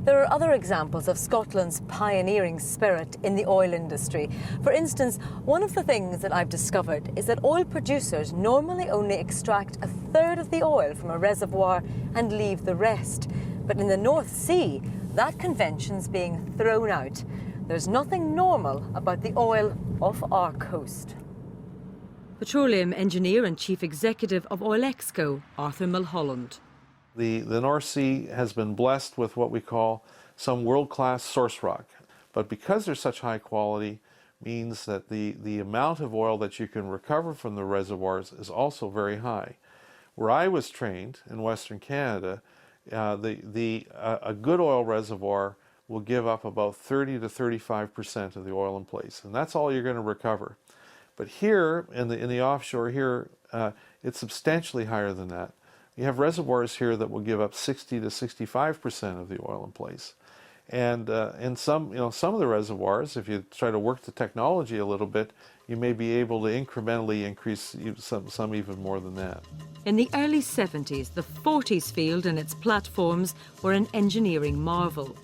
There are other examples of Scotland's pioneering spirit in the oil industry. For instance, one of the things that I've discovered is that oil producers normally only extract a third of the oil from a reservoir and leave the rest. But in the North Sea, that convention's being thrown out. There's nothing normal about the oil off our coast. Petroleum engineer and chief executive of Oil Exco, Arthur Mulholland. The North Sea has been blessed with what we call some world-class source rock. But because they're such high quality, means that the amount of oil that you can recover from the reservoirs is also very high. Where I was trained in Western Canada, a good oil reservoir will give up about 30 to 35% of the oil in place, and that's all you're going to recover. But here, in the offshore here, it's substantially higher than that. You have reservoirs here that will give up 60 to 65% of the oil in place. And in some of the reservoirs, if you try to work the technology a little bit, you may be able to incrementally increase some even more than that. In the early 70s, the Forties field and its platforms were an engineering marvel.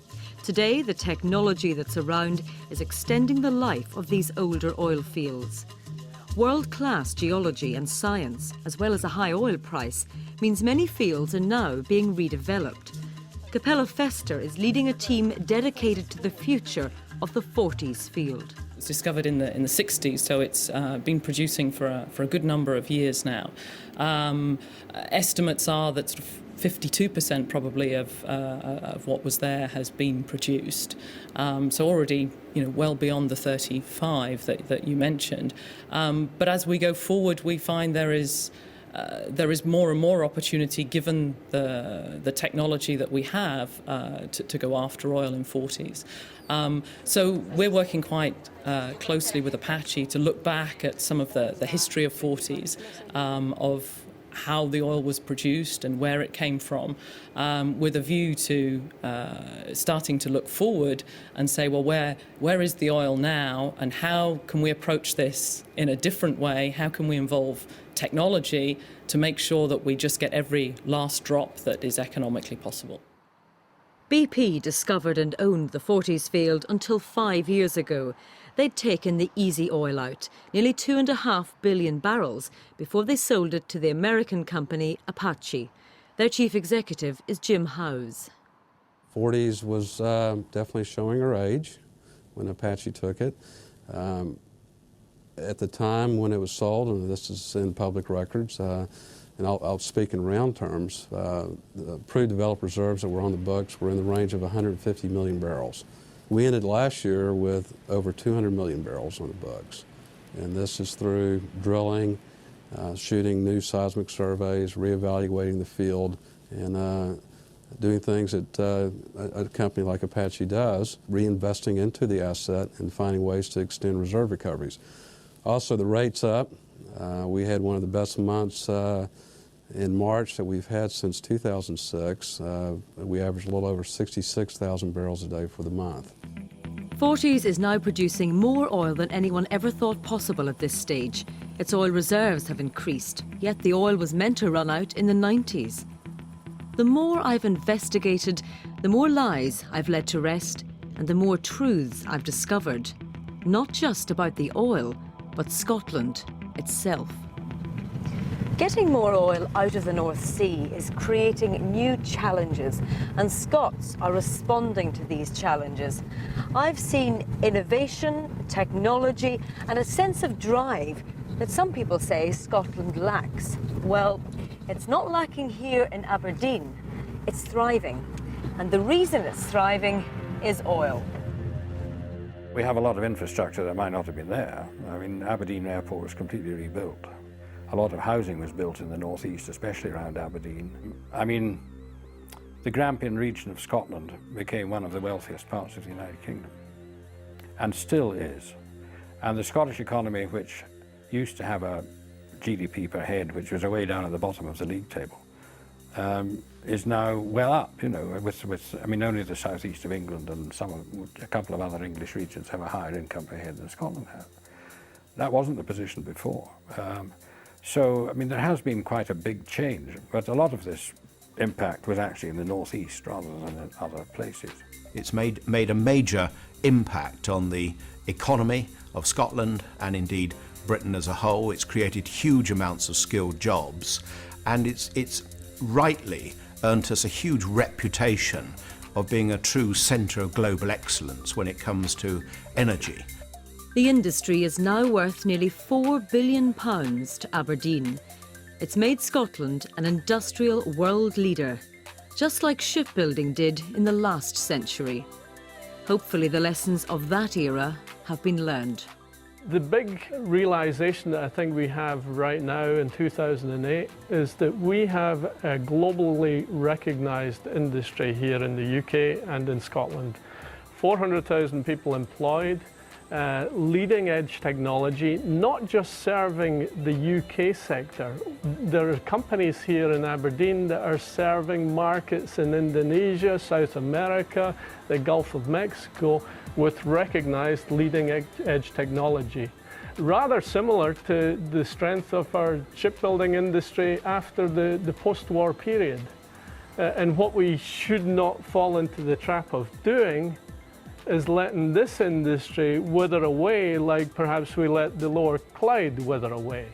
Today, the technology that's around is extending the life of these older oil fields. World-class geology and science, as well as a high oil price, means many fields are now being redeveloped. Capella Fester is leading a team dedicated to the future of the Forties field. It was discovered in the 60s, so it's been producing for a good number of years now. Estimates are that sort of 52% probably of what was there has been produced. So already, well beyond the 35 that you mentioned. But as we go forward, we find there is more and more opportunity, given the technology that we have, to go after oil in Forties. So we're working quite closely with Apache to look back at some of the history of Forties, of how the oil was produced and where it came from, with a view to starting to look forward and say, well, where is the oil now, and how can we approach this in a different way? How can we involve technology to make sure that we just get every last drop that is economically possible? BP discovered and owned the Forties field until 5 years ago. They'd taken the easy oil out, nearly 2.5 billion barrels, before they sold it to the American company Apache. Their chief executive is Jim Howes. Forties was definitely showing her age when Apache took it. At the time when it was sold, and this is in public records, and I'll speak in round terms, the proved developed reserves that were on the books were in the range of 150 million barrels. We ended last year with over 200 million barrels on the books. And this is through drilling, shooting new seismic surveys, reevaluating the field, and doing things that a company like Apache does, reinvesting into the asset and finding ways to extend reserve recoveries. Also, the rate's up. We had one of the best months in March that we've had since 2006. We averaged a little over 66,000 barrels a day for the month. Forties is now producing more oil than anyone ever thought possible at this stage. Its oil reserves have increased, yet the oil was meant to run out in the 90s. The more I've investigated, the more lies I've led to rest, and the more truths I've discovered. Not just about the oil, but Scotland itself. Getting more oil out of the North Sea is creating new challenges, and Scots are responding to these challenges. I've seen innovation, technology, and a sense of drive that some people say Scotland lacks. Well, it's not lacking here in Aberdeen. It's thriving. And the reason it's thriving is oil. We have a lot of infrastructure that might not have been there. I mean, Aberdeen Airport was completely rebuilt. A lot of housing was built in the northeast, especially around Aberdeen. I mean, the Grampian region of Scotland became one of the wealthiest parts of the United Kingdom, and still is. And the Scottish economy, which used to have a GDP per head, which was way down at the bottom of the league table, is now well up, with I mean, only the southeast of England and a couple of other English regions have a higher income per head than Scotland had. That wasn't the position before. So, I mean, there has been quite a big change, but a lot of this impact was actually in the northeast rather than in other places. It's made a major impact on the economy of Scotland and indeed Britain as a whole. It's created huge amounts of skilled jobs, and it's rightly earned us a huge reputation of being a true centre of global excellence when it comes to energy. The industry is now worth nearly £4 billion to Aberdeen. It's made Scotland an industrial world leader, just like shipbuilding did in the last century. Hopefully the lessons of that era have been learned. The big realization that I think we have right now in 2008 is that we have a globally recognized industry here in the UK and in Scotland. 400,000 people employed, leading edge technology, not just serving the UK sector. There are companies here in Aberdeen that are serving markets in Indonesia, South America, the Gulf of Mexico, with recognized leading edge technology. Rather similar to the strength of our shipbuilding industry after the post-war period. And what we should not fall into the trap of doing is letting this industry wither away like perhaps we let the Lower Clyde wither away.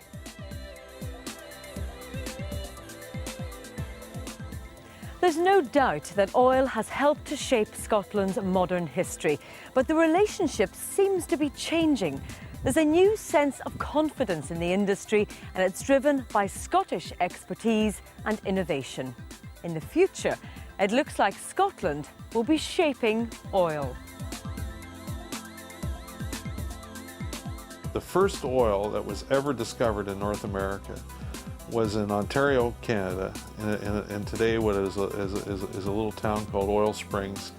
There's no doubt that oil has helped to shape Scotland's modern history, but the relationship seems to be changing. There's a new sense of confidence in the industry, and it's driven by Scottish expertise and innovation. In the future, it looks like Scotland will be shaping oil. The first oil that was ever discovered in North America was in Ontario, Canada, and today what is a little town called Oil Springs,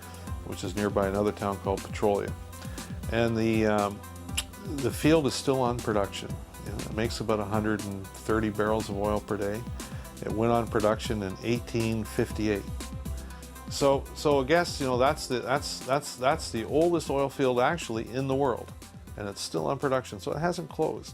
which is nearby another town called Petroleum. And the field is still on production. It makes about 130 barrels of oil per day. It went on production in 1858. So I guess that's the oldest oil field actually in the world, and it's still on production, so it hasn't closed.